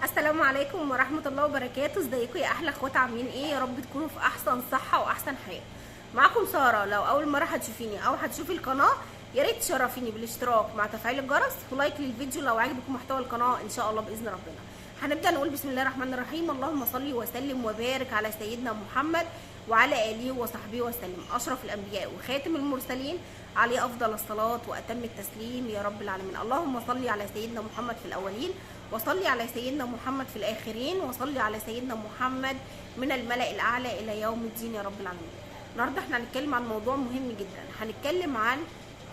السلام عليكم ورحمة الله وبركاته. ازيكم يا احلى اخوات؟ عاملين ايه؟ يا رب تكونوا في احسن صحة واحسن حال. معاكم سارة. لو اول مرة هتشوفيني او هتشوفي القناة يا ريت تشرفيني بالاشتراك مع تفعيل الجرس ولايك للفيديو لو عجبكم محتوى القناة ان شاء الله باذن ربنا. هنبدأ نقول بسم الله الرحمن الرحيم. اللهم صل وسلم وبارك على سيدنا محمد وعلى اله وصحبه وسلم، اشرف الانبياء وخاتم المرسلين، عليه افضل الصلاة واتم التسليم يا رب العالمين. اللهم صل على سيدنا محمد في الاولين، وصلي على سيدنا محمد في الآخرين، وصلي على سيدنا محمد من الملأ الأعلى إلى يوم الدين يا رب العالمين. النهارده احنا هنتكلم عن موضوع مهم جدا. هنتكلم عن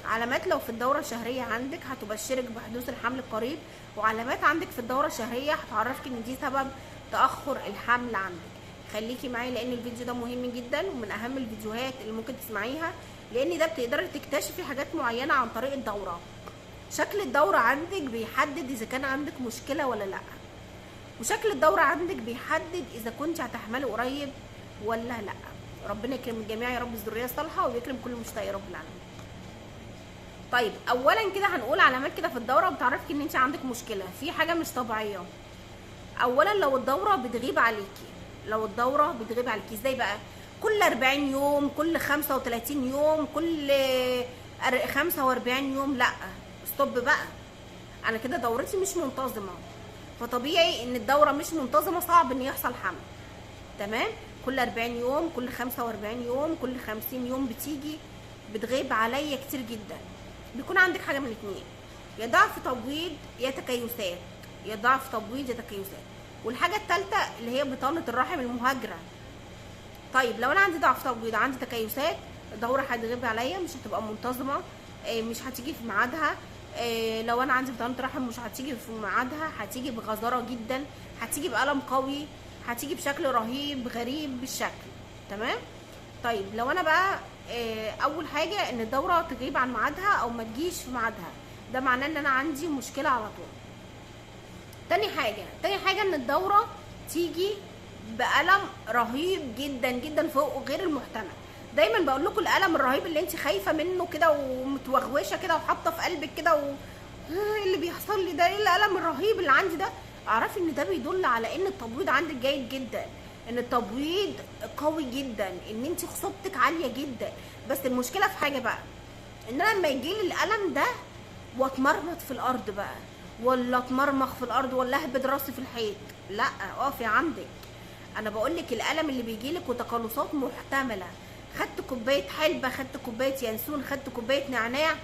علامات لو في الدورة الشهرية عندك هتبشرك بحدوث الحمل القريب، وعلامات عندك في الدورة الشهرية هتعرفك ان دي سبب تأخر الحمل عندك. خليكي معايا لان الفيديو ده مهم جدا ومن اهم الفيديوهات اللي ممكن تسمعيها، لان ده بتقدري تكتشفي حاجات معينة عن طريق الدورة. شكل الدورة عندك بيحدد إذا كان عندك مشكلة ولا لأ، وشكل الدورة عندك بيحدد إذا كنت هتحملي قريب ولا لأ. ربنا يكرم الجميع يا رب الذرية الصالحة ويكرم كل مشتاق يا رب العالمين. طيب أولا كده هنقول علامات كده في الدورة بتعرفك إن أنت عندك مشكلة في حاجة مش طبيعية. أولا لو الدورة بتغيب عليكي، لو الدورة بتغيب عليكي إزاي بقى؟ كل 40 يوم، كل 35 يوم، كل 45 يوم، لأ ستوب بقى. انا كده دورتي مش منتظمه، فطبيعي ان الدوره مش منتظمه، صعب ان يحصل حمل. تمام؟ كل 40 يوم، كل 45 يوم، كل 50 يوم بتيجي، بتغيب عليا كتير جدا. بيكون عندك حاجه من اتنين، يا ضعف تبويض يا تكيسات، يا ضعف تبويض يا تكيسات. والحاجه الثالثه اللي هي بطانه الرحم المهاجره. طيب لو انا عندي ضعف تبويض عندي تكيسات، الدوره هتغيب عليا، مش هتبقى منتظمه، مش هتيجي في ميعادها. لو انا عندي بطانه رحم مش هتيجي في ميعادها، هتيجي بغزاره جدا، هتيجي بألم قوي، هتيجي بشكل رهيب غريب بالشكل. تمام؟ طيب لو انا بقى اول حاجه ان الدوره تغيب عن ميعادها او ما تجيش في ميعادها، ده معناه ان انا عندي مشكله على طول. تاني حاجه ان الدوره تيجي بألم رهيب جدا جدا فوق غير المحتمل. دايما بقول لكم الالم الرهيب اللي انت خايفه منه كده ومتوغوشه كده وحاطه في قلبك كده ايه اللي بيحصل لي ده؟ ايه الالم الرهيب اللي عندي ده؟ اعرفي ان ده بيدل على ان التبويض عندك جيد جدا، ان التبويض قوي جدا، ان انت خصوبتك عاليه جدا. بس المشكله في حاجه بقى، ان انا لما يجيلي الالم ده واتمرمط في الارض بقى، ولا اتمرمخ في الارض، ولا اهبد راسي في الحيط، لا اقفي عندك. انا بقول لك الالم اللي بيجيلك وتقلصات محتمله، خدت كوبايه حلبه، خدت كوبايه ينسون، خدت كوبايه نعناع،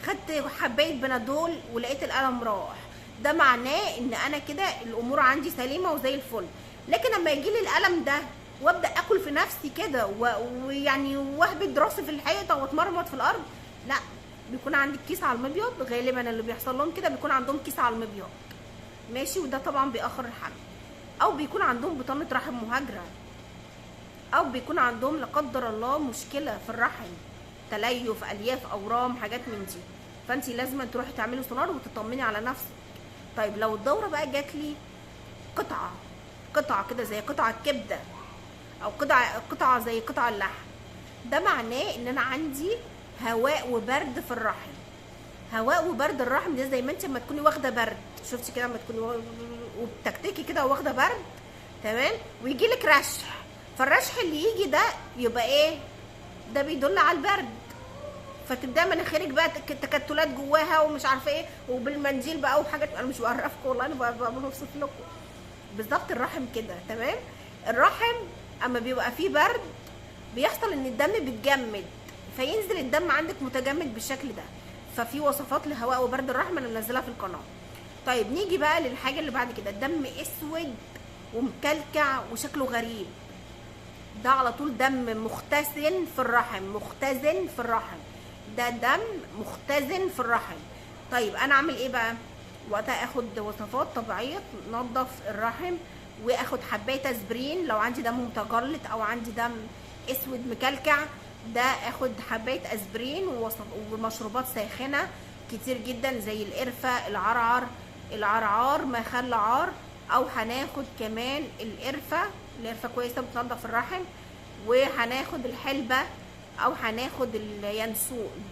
خدت حبايه بنادول ولقيت الالم راح، ده معناه ان انا كده الامور عندي سليمه وزي الفل. لكن لما يجيلي الالم ده وابدا اكل في نفسي كده ويعني واهبد راسي في الحيطه واتمرمط في الارض، لا، بيكون عندك كيس على المبيض. غالبا اللي بيحصل لهم كده بيكون عندهم كيس على المبيض، ماشي، وده طبعا بيأخر الحمل. او بيكون عندهم بطانه رحم مهاجره، او بيكون عندهم لا قدر الله مشكله في الرحم، تليف، الياف، اورام، حاجات من دي. فانت لازم تروحي تعملي سونار وتطمني على نفسك. طيب لو الدوره بقى جات لي قطعه كده زي قطع الكبده، او قطعه زي قطع اللحم، ده معناه ان انا عندي هواء وبرد في الرحم. هواء وبرد الرحم ده زي ما انت لما تكوني واخده برد، شفتي كده لما تكوني وبتكتكي كده واخده برد، تمام، ويجي لك رشح، فالرشح اللي يجي ده يبقى ايه؟ ده بيدل على البرد، فتبدا مناخيرك بقى تكتلات جواها ومش عارفه ايه، وبالمنديل بقى وحاجات. انا مش بعرفكم والله، انا بوصف لكم بالظبط الرحم كده. تمام؟ الرحم اما بيبقى فيه برد بيحصل ان الدم بيتجمد، فينزل الدم عندك متجمد بالشكل ده. ففي وصفات لهواء وبرد الرحم انا منزلها في القناه. طيب نيجي بقى للحاجه اللي بعد كده، الدم اسود ومكلكع وشكله غريب، ده على طول دم مختزن في الرحم، مختزن في الرحم، ده دم مختزن في الرحم. طيب انا اعمل ايه بقى؟ وقتها اخد وصفات طبيعيه تنظف الرحم، واخد حبايه اسبرين لو عندي دم متجلط او عندي دم اسود مكلكع، ده اخد حبايه اسبرين ومشروبات ساخنه كتير جدا زي القرفه، العرعار ما خل عار، او هناخد كمان القرفه كويسه بتنضف الرحم، وهناخد الحلبه او هناخد اليانسون.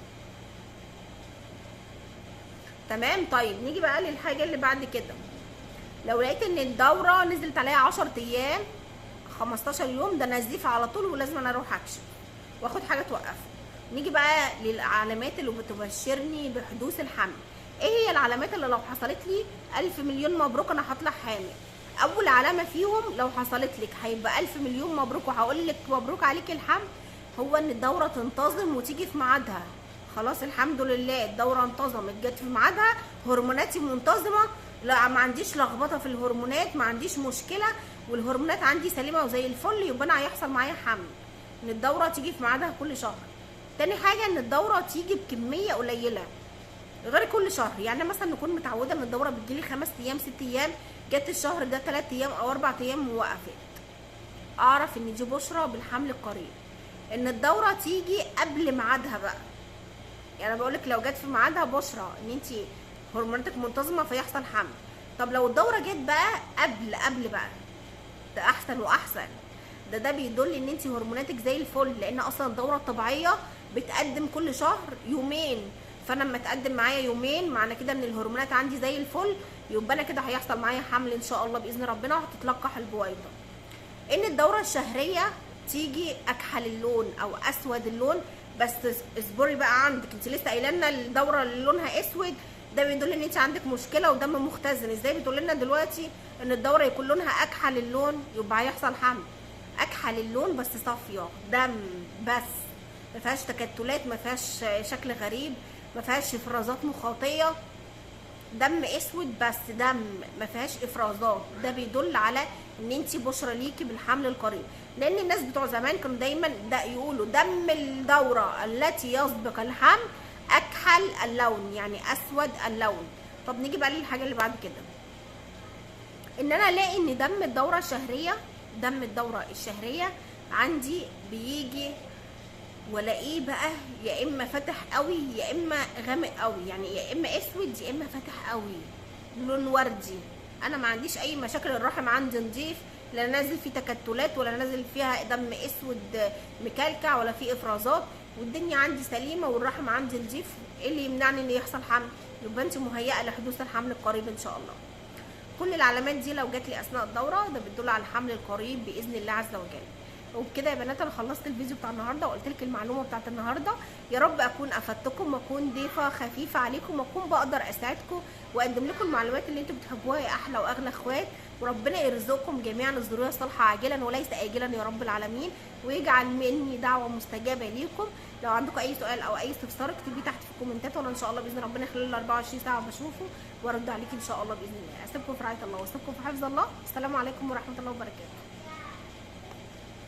تمام؟ طيب نيجي بقى للحاجه اللي بعد كده، لو لقيت ان الدوره نزلت عليها 10 ايام 15 يوم، ده نزيف على طول ولازم انا اروح اكشف واخد حاجه توقفه. نيجي بقى للعلامات اللي بتبشرني بحدوث الحمل. ايه هي العلامات اللي لو حصلت لي 1000 مليون مبروك انا هطلع حامل؟ اول علامه فيهم لو حصلت لك هيبقى 1000 مليون مبروك وهقول لك مبروك عليك الحمل، هو ان الدوره تنتظم وتيجي في ميعادها. خلاص الحمد لله الدوره انتظمت جت في ميعادها، هرموناتي منتظمه، لا ما عنديش لخبطه في الهرمونات، ما عنديش مشكله، والهرمونات عندي سليمه وزي الفل، يبقى انا هيحصل معايا حمل. ان الدوره تيجي في ميعادها كل شهر. تاني حاجه ان الدوره تيجي بكميه قليله غير كل شهر. يعني مثلا نكون متعوده ان الدوره بتجيلي 5 ايام 6 ايام، جت الشهر ده 3 ايام او 4 ايام ووقفت، اعرف ان دي بشرى بالحمل القريب. ان الدوره تيجي قبل ميعادها بقى، يعني انا بقولك لو جت في ميعادها بشرى ان انت هرموناتك منتظمه فيحصل حمل. طب لو الدوره جت بقى قبل بقى، ده احسن واحسن. ده بيدل ان انت هرموناتك زي الفل، لان اصلا الدوره الطبيعيه بتقدم كل شهر يومين، فانا لما تقدم معايا يومين معنى كده ان الهرمونات عندي زي الفل، يبقى انا كده هيحصل معايا حمل ان شاء الله باذن ربنا، وهتتلقح البويضه. ان الدوره الشهريه تيجي اكحل اللون او اسود اللون، بس اصبري بقى، عندك انت لسه قايله لنا الدوره اللي لونها اسود، ده بيدل ان انت عندك مشكله ودم مختزن. ازاي بتقول لنا دلوقتي ان الدوره يكون لونها اكحل اللون يبقى هيحصل حمل؟ اكحل اللون بس صافيه دم بس، ما فيهاش تكتلات، ما فيهاش شكل غريب، ما فيهاش افرازات مخاطيه، دم اسود بس دم، ما فيهاش افرازات، ده بيدل على ان انت بشرى ليكي بالحمل القريب. لان الناس بتوع زمان كانوا دايما ده يقولوا دم الدوره التي يسبق الحمل اكحل اللون، يعني اسود اللون. طب نيجي بقى للحاجه اللي بعد كده، ان انا الاقي ان دم الدوره الشهريه عندي بيجي والاقيه بقى يا اما فاتح قوي يا اما غامق قوي، يعني يا اما اسود يا اما فاتح قوي لون وردي. انا ما عنديش اي مشاكل، الرحم عندي نضيف، لا نازل فيه تكتلات ولا نازل فيها دم اسود مكلكع ولا فيه افرازات، والدنيا عندي سليمه والرحم عندي نضيف. ايه اللي يمنعني ان يحصل حمل؟ يبقى انت مهيئه لحدوث الحمل القريب ان شاء الله. كل العلامات دي لو جات لي اثناء الدوره ده بتدل على الحمل القريب باذن الله عز وجل. وبكده يا بنات انا خلصت الفيديو بتاع النهارده وقلت لك المعلومه بتاعت النهارده. يا رب اكون افدتكم واكون ضيفه خفيفه عليكم واكون بقدر اساعدكم واقدم لكم المعلومات اللي انتم بتحبوها يا احلى واغلى اخوات. وربنا يرزقكم جميعا الذريه الصالحه عاجلا وليس اجلا يا رب العالمين، ويجعل مني دعوه مستجابه ليكم. لو عندكم اي سؤال او اي استفسار اكتبيه تحت في الكومنتات، وانا ان شاء الله باذن ربنا خلال 24 ساعه بشوفه وارد عليكم ان شاء الله باذن الله. اسيبكم في رعايه الله واسيبكم في حفظ الله. السلام عليكم ورحمه الله وبركاته.